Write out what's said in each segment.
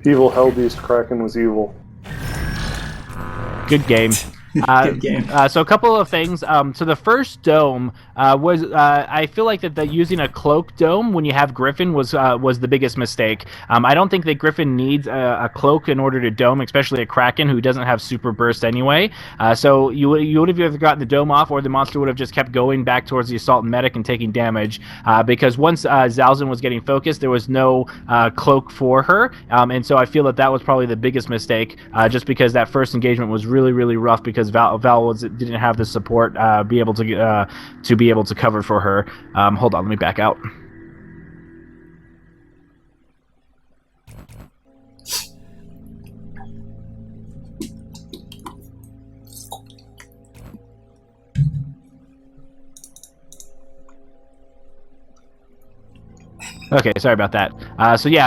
Evil Hellbeast Kraken was evil. Good game. Good game. So a couple of things. So the first dome was I feel like that using a cloak dome when you have Griffin was the biggest mistake. I don't think that Griffin needs a cloak in order to dome, especially a Kraken who doesn't have super burst anyway. So you would have either gotten the dome off, or the monster would have just kept going back towards the assault medic and taking damage. Because once Zalzin was getting focused, there was no cloak for her, and so I feel that was probably the biggest mistake. Just because that first engagement was really really rough because Val didn't have the support be able to cover for her. Hold on, let me back out. Okay, sorry about that.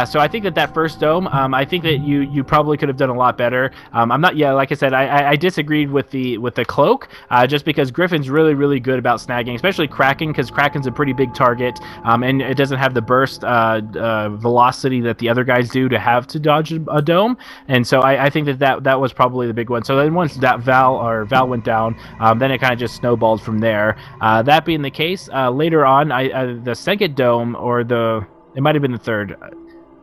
So I think that first dome, I think that you probably could have done a lot better. Like I said, I disagreed with the cloak, just because Griffin's really really good about snagging, especially Kraken, because Kraken's a pretty big target, and it doesn't have the burst velocity that the other guys do to have to dodge a dome, and so I think that was probably the big one. So then once that Val went down, then it kind of just snowballed from there. That being the case, later on, the second dome, or it might have been the third.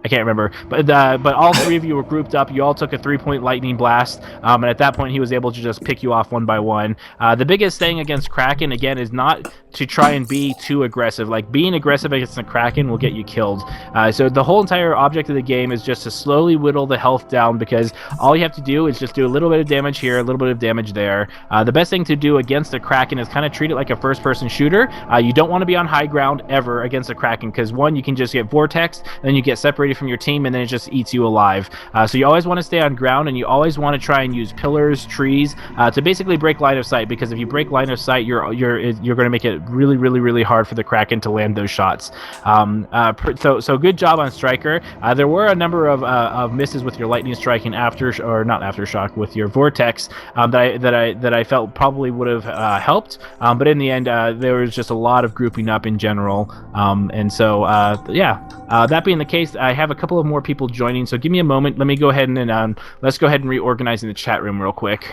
I can't remember, but all three of you were grouped up. You all took a 3-point lightning blast, and at that point, he was able to just pick you off one by one. The biggest thing against Kraken, again, is not to try and be too aggressive. Like, being aggressive against the Kraken will get you killed. So the whole entire object of the game is just to slowly whittle the health down, because all you have to do is just do a little bit of damage here, a little bit of damage there. The best thing to do against the Kraken is kind of treat it like a first-person shooter. You don't want to be on high ground ever against a Kraken, because one, you can just get vortexed, then you get separated from your team, and then it just eats you alive. So you always want to stay on ground, and you always want to try and use pillars, trees, to basically break line of sight, because if you break line of sight, you're going to make it really really really hard for the Kraken to land those shots. So good job on Striker. There were a number of misses with your lightning strike and not aftershock, with your vortex, that I felt probably would have helped, but in the end there was just a lot of grouping up in general, and so that being the case, I have a couple of more people joining, so give me a moment. Let me go ahead and let's go ahead and reorganize in the chat room real quick.